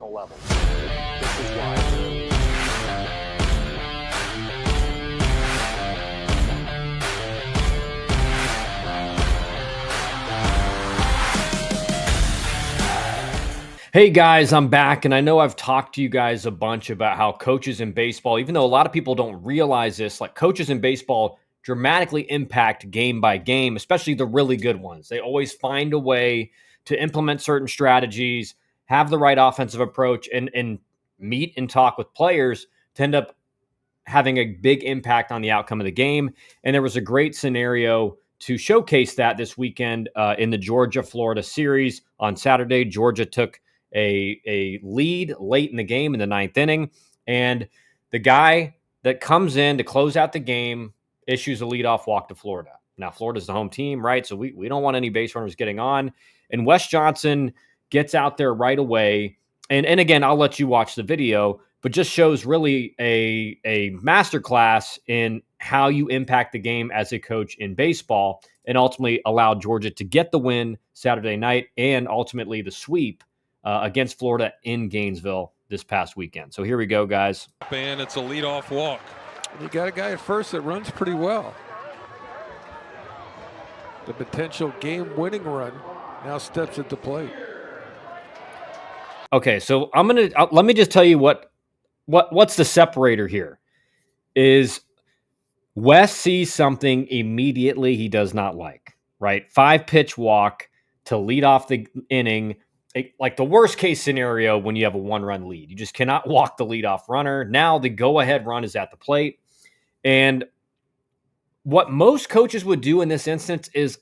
level. This is why. Hey guys, I'm back, and I know I've talked to you guys a bunch about how coaches in baseball, even though a lot of people don't realize this, like coaches in baseball dramatically impact game by game, especially the really good ones. They always find a way to implement certain strategies, have the right offensive approach, and meet and talk with players to end up having a big impact on the outcome of the game. And there was a great scenario to showcase that this weekend in the Georgia-Florida series. On Saturday, Georgia took a lead late in the game in the ninth inning, and the guy that comes in to close out the game issues a leadoff walk to Florida. Now, Florida's the home team, right? So we don't want any base runners getting on. And Wes Johnson gets out there right away. And again, I'll let you watch the video, but just shows really a masterclass in how you impact the game as a coach in baseball, and ultimately allowed Georgia to get the win Saturday night and ultimately the sweep against Florida in Gainesville this past weekend. So here we go, guys. And it's a leadoff walk. You got a guy at first that runs pretty well. The potential game-winning run now steps at the plate. Okay, so let me just tell you what's the separator here is Wes sees something immediately he does not like, right? 5-pitch walk to lead off the inning, like the worst case scenario when you have a 1-run lead. You just cannot walk the leadoff runner. Now the go-ahead run is at the plate. And what most coaches would do in this instance is,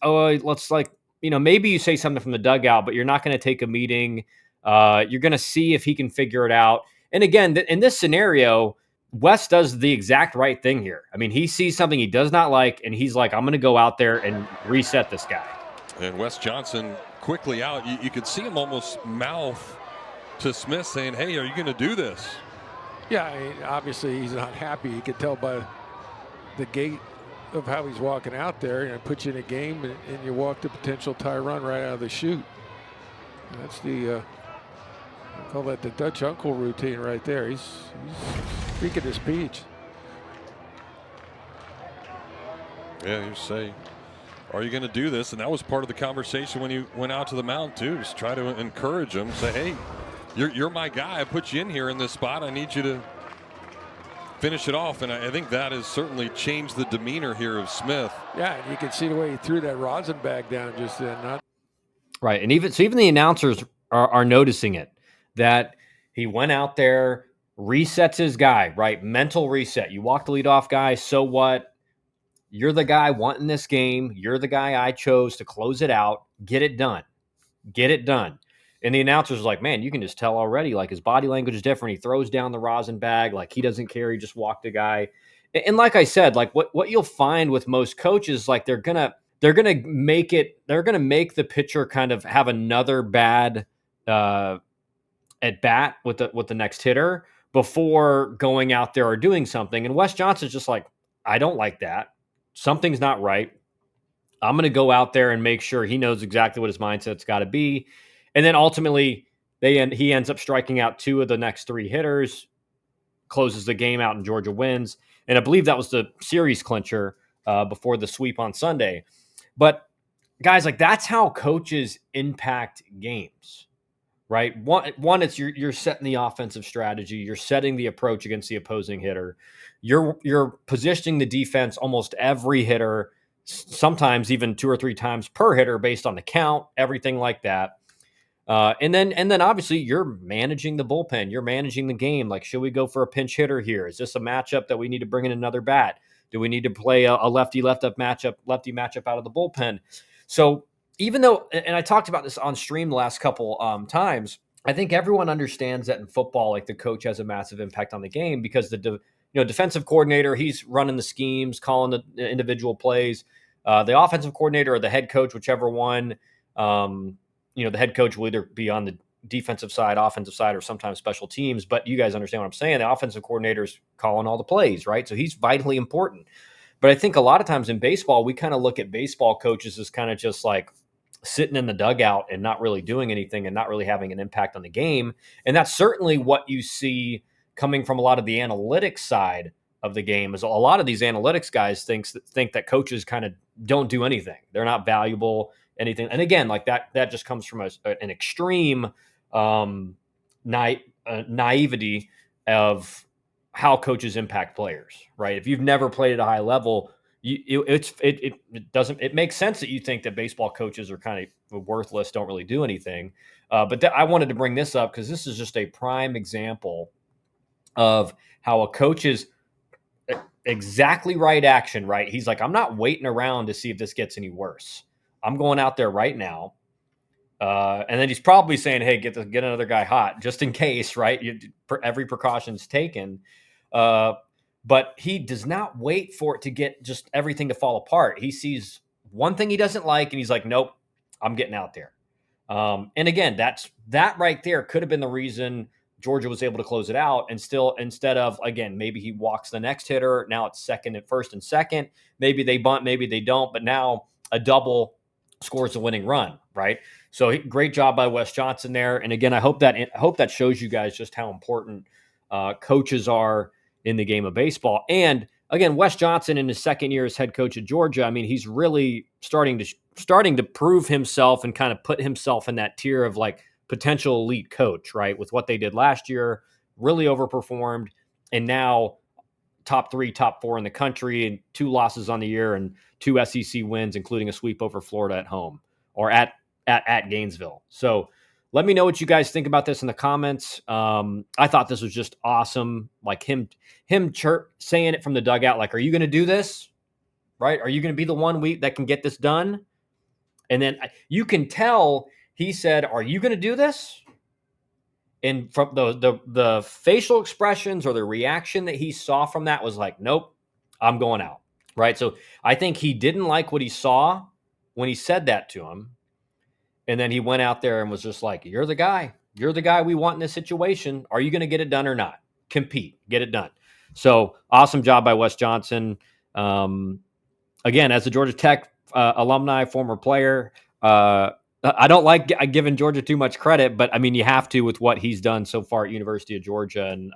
maybe you say something from the dugout, but you're not going to take a meeting. You're going to see if he can figure it out. And again, in this scenario, Wes does the exact right thing here. I mean, he sees something he does not like, and he's like, I'm going to go out there and reset this guy. And Wes Johnson quickly out. You could see him almost mouth to Smith saying, hey, are you going to do this? Yeah, obviously he's not happy. You could tell by the gait of how he's walking out there, and put you in a game, and you walk the potential tie run right out of the chute. That's the I call that the Dutch uncle routine right there. He's speaking his speech. Yeah, you say, are you going to do this? And that was part of the conversation when you went out to the mound too. Just try to encourage him. Say, hey, you're my guy. I put you in here in this spot. I need you to finish it off. And I think that has certainly changed the demeanor here of Smith. Yeah, and you can see the way he threw that rosin bag down just then. Right, and even the announcers are noticing it, that he went out there, resets his guy, right? Mental reset. You walk the leadoff guy, so what? You're the guy wanting this game. You're the guy I chose to close it out. Get it done. Get it done. And the announcer's like, man, you can just tell already, like his body language is different. He throws down the rosin bag, like he doesn't care. He just walked the guy. And like I said, like what you'll find with most coaches, like they're gonna make the pitcher kind of have another bad at bat with the next hitter before going out there or doing something. And Wes Johnson's just like, I don't like that. Something's not right. I'm going to go out there and make sure he knows exactly what his mindset's got to be. And then ultimately he ends up striking out 2 of the next 3 hitters, closes the game out, and Georgia wins. And I believe that was the series clincher before the sweep on Sunday. But guys, like that's how coaches impact games, right? One, it's you're setting the offensive strategy, you're setting the approach against the opposing hitter, you're positioning the defense almost every hitter, sometimes even 2 or 3 times per hitter based on the count, everything like that. And then obviously you're managing the bullpen, you're managing the game. Like, should we go for a pinch hitter here? Is this a matchup that we need to bring in another bat? Do we need to play a lefty matchup out of the bullpen? So even though, and I talked about this on stream the last couple times, I think everyone understands that in football, like the coach has a massive impact on the game because the defensive coordinator, he's running the schemes, calling the individual plays. The offensive coordinator or the head coach, whichever one, the head coach will either be on the defensive side, offensive side, or sometimes special teams. But you guys understand what I'm saying. The offensive coordinator's calling all the plays, right? So he's vitally important. But I think a lot of times in baseball, we kind of look at baseball coaches as kind of just like sitting in the dugout and not really doing anything and not really having an impact on the game. And that's certainly what you see coming from a lot of the analytics side of the game. Is a lot of these analytics guys think that coaches kind of don't do anything. They're not valuable anything. And again, like that just comes from an extreme naivety of how coaches impact players, right? If you've never played at a high level, it makes sense that you think that baseball coaches are kind of worthless, don't really do anything. But I wanted to bring this up because this is just a prime example of how a coach is exactly right action, right? He's like, I'm not waiting around to see if this gets any worse. I'm going out there right now. And then he's probably saying, hey, get another guy hot just in case, right? Every precaution's taken. But he does not wait for it to get just everything to fall apart. He sees one thing he doesn't like, and he's like, nope, I'm getting out there. And again, that right there could have been the reason Georgia was able to close it out. And still, instead of, again, maybe he walks the next hitter. Now it's first and second. Maybe they bunt, maybe they don't. But now a double scores a winning run, right? So great job by Wes Johnson there. And again, I hope that shows you guys just how important coaches are in the game of baseball. And again, Wes Johnson in his second year as head coach at Georgia, I mean, he's really starting to prove himself and kind of put himself in that tier of like potential elite coach, right? With what they did last year, really overperformed, and now top 3, top 4 in the country, and 2 losses on the year and 2 SEC wins, including a sweep over Florida at home or at Gainesville. So let me know what you guys think about this in the comments. I thought this was just awesome. Like him saying it from the dugout, like, are you going to do this? Right? Are you going to be the one that can get this done? And then you can tell he said, are you going to do this? And from the facial expressions or the reaction that he saw from that was like, nope, I'm going out. Right? So I think he didn't like what he saw when he said that to him. And then he went out there and was just like, you're the guy. You're the guy we want in this situation. Are you going to get it done or not? Compete. Get it done. So awesome job by Wes Johnson. Again, as a Georgia Tech alumni, former player, I don't like giving Georgia too much credit, but I mean, you have to with what he's done so far at University of Georgia, and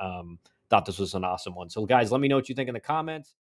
thought this was an awesome one. So guys, let me know what you think in the comments.